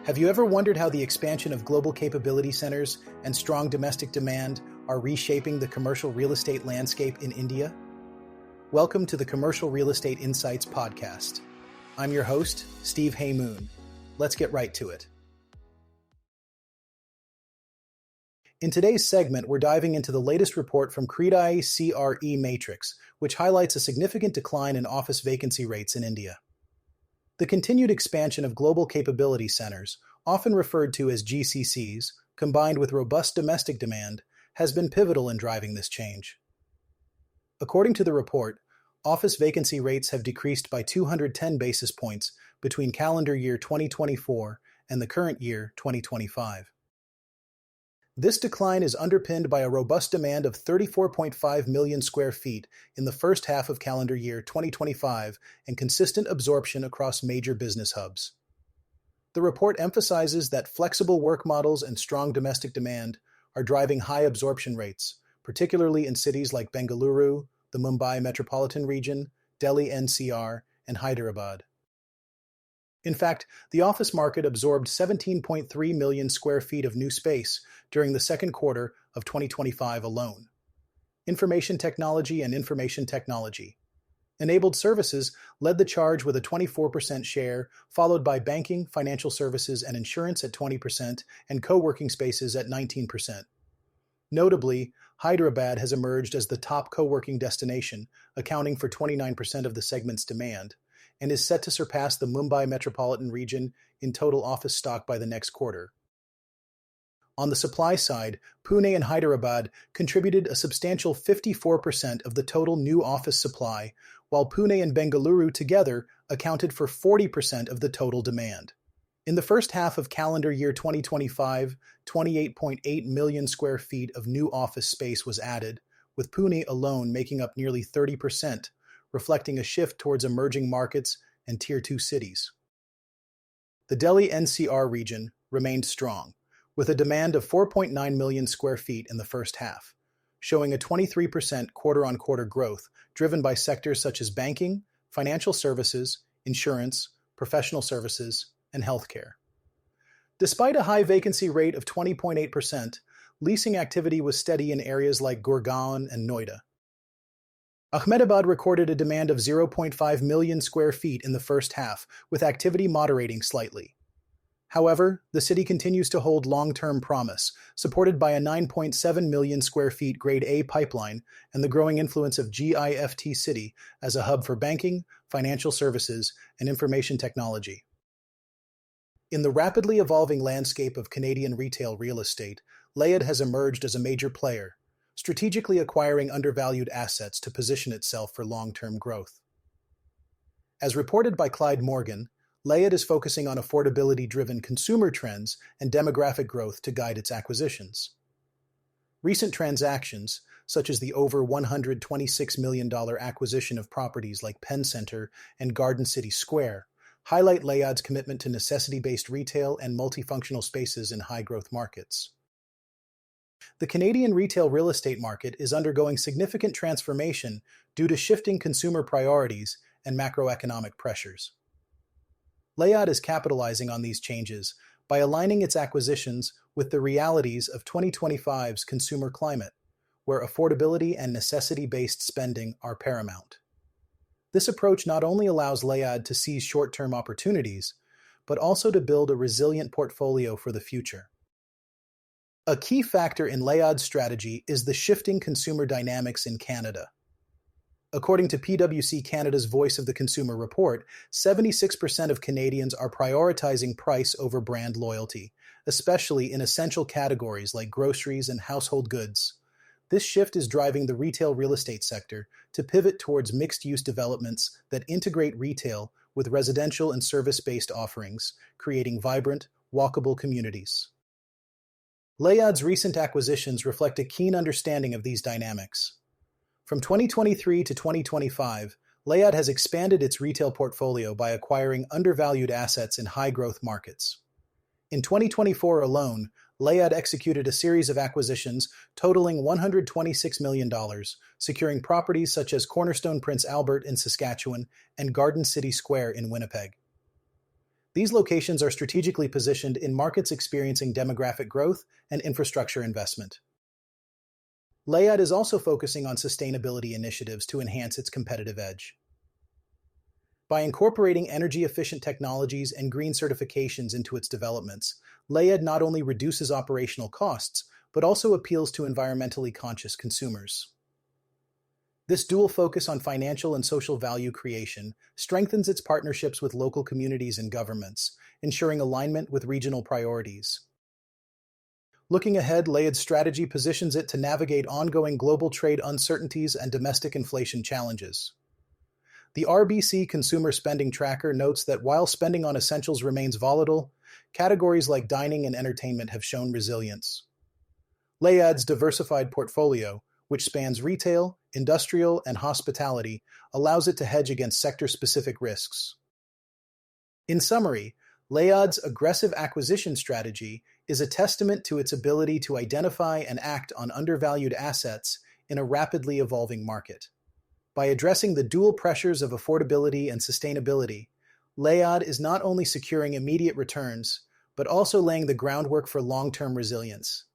Have you ever wondered how the expansion of global capability centers and strong domestic demand are reshaping the commercial real estate landscape in India? Welcome to the Commercial Real Estate Insights podcast. I'm your host, Steve Hamoen. Let's get right to it. In today's segment, we're diving into the latest report from CREDAI CRE Matrix, which highlights a significant decline in office vacancy rates in India. The continued expansion of global capability centers, often referred to as GCCs, combined with robust domestic demand, has been pivotal in driving this change. According to the report, office vacancy rates have decreased by 210 basis points between calendar year 2024 and the current year 2025. This decline is underpinned by a robust demand of 34.5 million square feet in the first half of calendar year 2025 and consistent absorption across major business hubs. The report emphasizes that flexible work models and strong domestic demand are driving high absorption rates, particularly in cities like Bengaluru, the Mumbai metropolitan region, Delhi-NCR, and Hyderabad. In fact, the office market absorbed 17.3 million square feet of new space during the second quarter of 2025 alone. Information technology and information technology enabled services led the charge with a 24% share, followed by banking, financial services, and insurance at 20%, and co-working spaces at 19%. Notably, Hyderabad has emerged as the top co-working destination, accounting for 29% of the segment's demand, and is set to surpass the Mumbai metropolitan region in total office stock by the next quarter. On the supply side, Pune and Hyderabad contributed a substantial 54% of the total new office supply, while Pune and Bengaluru together accounted for 40% of the total demand. In the first half of calendar year 2025, 28.8 million square feet of new office space was added, with Pune alone making up nearly 30%, reflecting a shift towards emerging markets and Tier 2 cities. The Delhi-NCR region remained strong, with a demand of 4.9 million square feet in the first half, showing a 23% quarter-on-quarter growth driven by sectors such as banking, financial services, insurance, professional services, and healthcare. Despite a high vacancy rate of 20.8%, leasing activity was steady in areas like Gurgaon and Noida. Ahmedabad recorded a demand of 0.5 million square feet in the first half, with activity moderating slightly. However, the city continues to hold long-term promise, supported by a 9.7 million square feet Grade A pipeline and the growing influence of GIFT City as a hub for banking, financial services, and information technology. In the rapidly evolving landscape of Canadian retail real estate, Leyad has emerged as a major player, strategically acquiring undervalued assets to position itself for long-term growth. As reported by Clyde Morgan, Leyad is focusing on affordability-driven consumer trends and demographic growth to guide its acquisitions. Recent transactions, such as the over $126 million acquisition of properties like Penn Center and Garden City Square, highlight Leyad's commitment to necessity-based retail and multifunctional spaces in high-growth markets. The Canadian retail real estate market is undergoing significant transformation due to shifting consumer priorities and macroeconomic pressures. Leyad is capitalizing on these changes by aligning its acquisitions with the realities of 2025's consumer climate, where affordability and necessity-based spending are paramount. This approach not only allows Leyad to seize short-term opportunities, but also to build a resilient portfolio for the future. A key factor in Leyad's strategy is the shifting consumer dynamics in Canada. According to PwC Canada's Voice of the Consumer report, 76% of Canadians are prioritizing price over brand loyalty, especially in essential categories like groceries and household goods. This shift is driving the retail real estate sector to pivot towards mixed-use developments that integrate retail with residential and service-based offerings, creating vibrant, walkable communities. Leyad's recent acquisitions reflect a keen understanding of these dynamics. From 2023 to 2025, Leyad has expanded its retail portfolio by acquiring undervalued assets in high-growth markets. In 2024 alone, Leyad executed a series of acquisitions totaling $126 million, securing properties such as Cornerstone Prince Albert in Saskatchewan and Garden City Square in Winnipeg. These locations are strategically positioned in markets experiencing demographic growth and infrastructure investment. Leyad is also focusing on sustainability initiatives to enhance its competitive edge. By incorporating energy-efficient technologies and green certifications into its developments, Leyad not only reduces operational costs, but also appeals to environmentally conscious consumers. This dual focus on financial and social value creation strengthens its partnerships with local communities and governments, ensuring alignment with regional priorities. Looking ahead, Leyad's strategy positions it to navigate ongoing global trade uncertainties and domestic inflation challenges. The RBC Consumer Spending Tracker notes that while spending on essentials remains volatile, categories like dining and entertainment have shown resilience. Leyad's diversified portfolio, which spans retail, industrial, and hospitality, allows it to hedge against sector-specific risks. In summary, Leyad's aggressive acquisition strategy is a testament to its ability to identify and act on undervalued assets in a rapidly evolving market. By addressing the dual pressures of affordability and sustainability, Leyad is not only securing immediate returns, but also laying the groundwork for long-term resilience.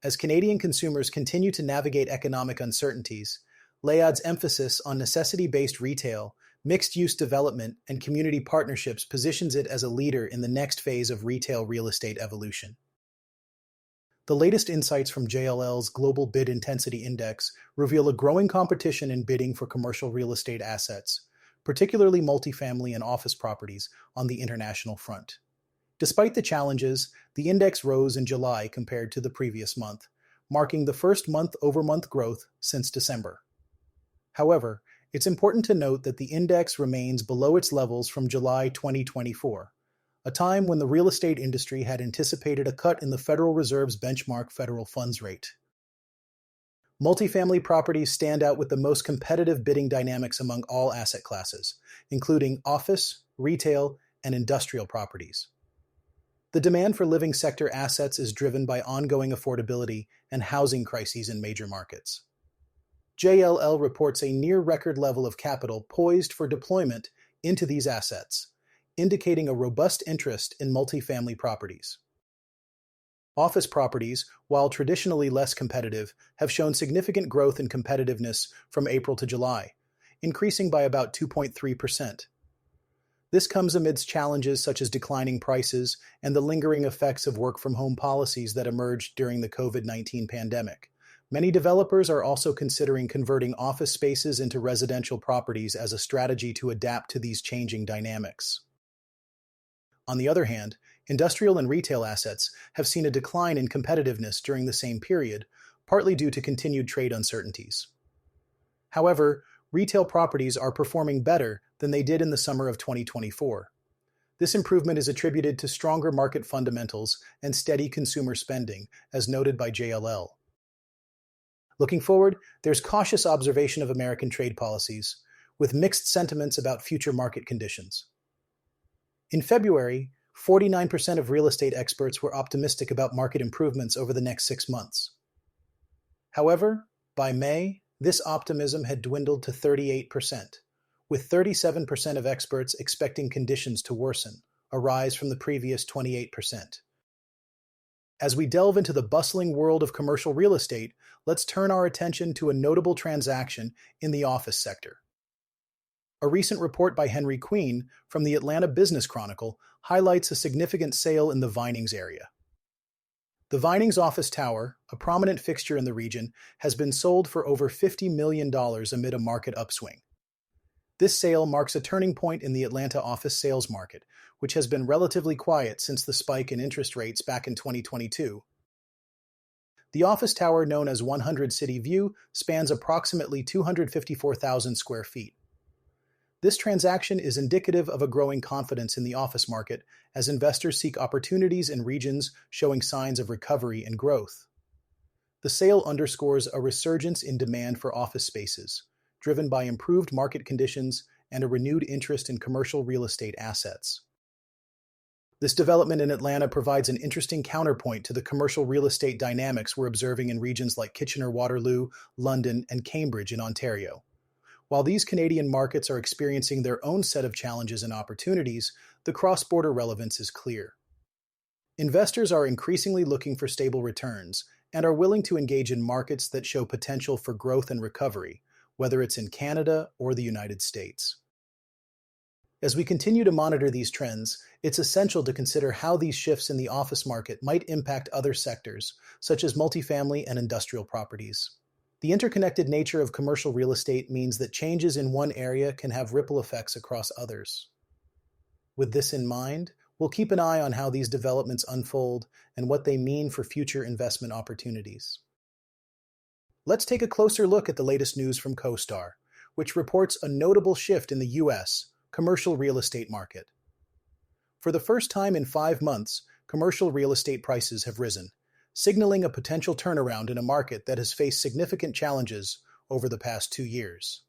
As Canadian consumers continue to navigate economic uncertainties, Leyad's emphasis on necessity-based retail, mixed-use development, and community partnerships positions it as a leader in the next phase of retail real estate evolution. The latest insights from JLL's Global Bid Intensity Index reveal a growing competition in bidding for commercial real estate assets, particularly multifamily and office properties, on the international front. Despite the challenges, the index rose in July compared to the previous month, marking the first month-over-month growth since December. However, it's important to note that the index remains below its levels from July 2024, a time when the real estate industry had anticipated a cut in the Federal Reserve's benchmark federal funds rate. Multifamily properties stand out with the most competitive bidding dynamics among all asset classes, including office, retail, and industrial properties. The demand for living sector assets is driven by ongoing affordability and housing crises in major markets. JLL reports a near-record level of capital poised for deployment into these assets, indicating a robust interest in multifamily properties. Office properties, while traditionally less competitive, have shown significant growth in competitiveness from April to July, increasing by about 2.3%. This comes amidst challenges such as declining prices and the lingering effects of work-from-home policies that emerged during the COVID-19 pandemic. Many developers are also considering converting office spaces into residential properties as a strategy to adapt to these changing dynamics. On the other hand, industrial and retail assets have seen a decline in competitiveness during the same period, partly due to continued trade uncertainties. However, retail properties are performing better than they did in the summer of 2024. This improvement is attributed to stronger market fundamentals and steady consumer spending, as noted by JLL. Looking forward, there's cautious observation of American trade policies, with mixed sentiments about future market conditions. In February, 49% of real estate experts were optimistic about market improvements over the next 6 months. However, by May, this optimism had dwindled to 38%, with 37% of experts expecting conditions to worsen, a rise from the previous 28%. As we delve into the bustling world of commercial real estate, let's turn our attention to a notable transaction in the office sector. A recent report by Henry Queen from the Atlanta Business Chronicle highlights a significant sale in the Vinings area. The Vinings office tower, a prominent fixture in the region, has been sold for over $50 million amid a market upswing. This sale marks a turning point in the Atlanta office sales market, which has been relatively quiet since the spike in interest rates back in 2022. The office tower, known as 100 City View, spans approximately 254,000 square feet. This transaction is indicative of a growing confidence in the office market as investors seek opportunities in regions showing signs of recovery and growth. The sale underscores a resurgence in demand for office spaces, driven by improved market conditions and a renewed interest in commercial real estate assets. This development in Atlanta provides an interesting counterpoint to the commercial real estate dynamics we're observing in regions like Kitchener-Waterloo, London, and Cambridge in Ontario. While these Canadian markets are experiencing their own set of challenges and opportunities, the cross-border relevance is clear. Investors are increasingly looking for stable returns and are willing to engage in markets that show potential for growth and recovery, whether it's in Canada or the United States. As we continue to monitor these trends, it's essential to consider how these shifts in the office market might impact other sectors, such as multifamily and industrial properties. The interconnected nature of commercial real estate means that changes in one area can have ripple effects across others. With this in mind, we'll keep an eye on how these developments unfold and what they mean for future investment opportunities. Let's take a closer look at the latest news from CoStar, which reports a notable shift in the U.S. commercial real estate market. For the first time in 5 months, commercial real estate prices have risen, signaling a potential turnaround in a market that has faced significant challenges over the past 2 years.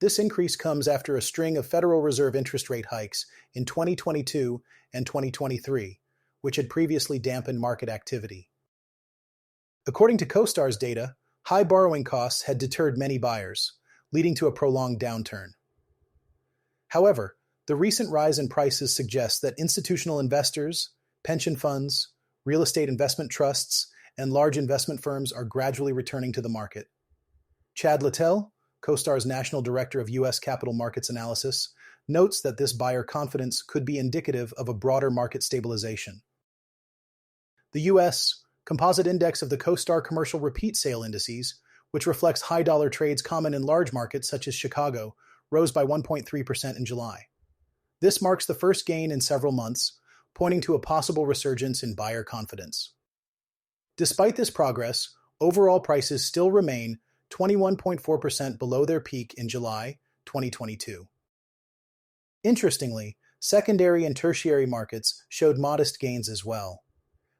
This increase comes after a string of Federal Reserve interest rate hikes in 2022 and 2023, which had previously dampened market activity. According to CoStar's data, high borrowing costs had deterred many buyers, leading to a prolonged downturn. However, the recent rise in prices suggests that institutional investors, pension funds, real estate investment trusts, and large investment firms are gradually returning to the market. Chad Littell, CoStar's National Director of U.S. Capital Markets Analysis, notes that this buyer confidence could be indicative of a broader market stabilization. The U.S. Composite Index of the CoStar Commercial Repeat Sale Indices, which reflects high-dollar trades common in large markets such as Chicago, rose by 1.3% in July. This marks the first gain in several months, pointing to a possible resurgence in buyer confidence. Despite this progress, overall prices still remain 21.4% below their peak in July 2022. Interestingly, secondary and tertiary markets showed modest gains as well.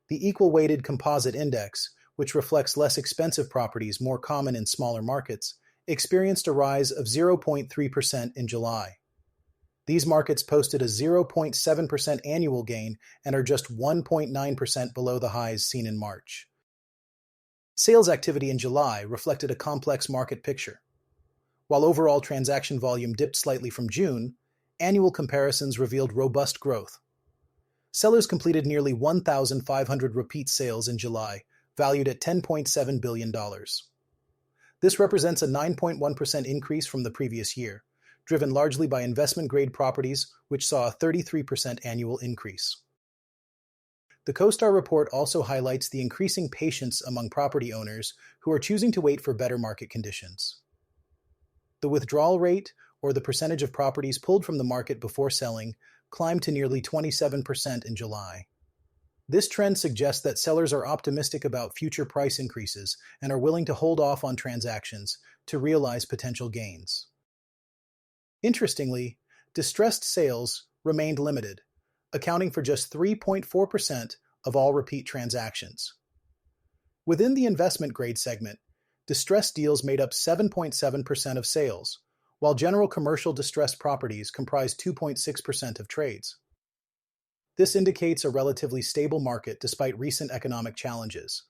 The equal-weighted composite index, which reflects less expensive properties more common in smaller markets, experienced a rise of 0.3% in July. These markets posted a 0.7% annual gain and are just 1.9% below the highs seen in March. Sales activity in July reflected a complex market picture. While overall transaction volume dipped slightly from June, annual comparisons revealed robust growth. Sellers completed nearly 1,500 repeat sales in July, valued at $10.7 billion. This represents a 9.1% increase from the previous year, driven largely by investment-grade properties, which saw a 33% annual increase. The CoStar report also highlights the increasing patience among property owners who are choosing to wait for better market conditions. The withdrawal rate, or the percentage of properties pulled from the market before selling, climbed to nearly 27% in July. This trend suggests that sellers are optimistic about future price increases and are willing to hold off on transactions to realize potential gains. Interestingly, distressed sales remained limited, accounting for just 3.4% of all repeat transactions. Within the investment-grade segment, distressed deals made up 7.7% of sales, while general commercial distressed properties comprised 2.6% of trades. This indicates a relatively stable market despite recent economic challenges.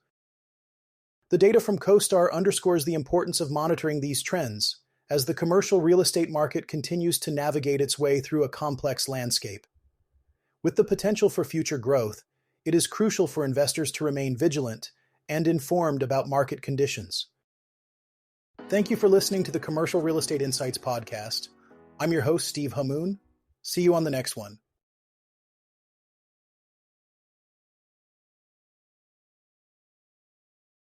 The data from CoStar underscores the importance of monitoring these trends as the commercial real estate market continues to navigate its way through a complex landscape. With the potential for future growth, it is crucial for investors to remain vigilant and informed about market conditions. Thank you for listening to the Commercial Real Estate Insights podcast. I'm your host, Steve Hamoen. See you on the next one.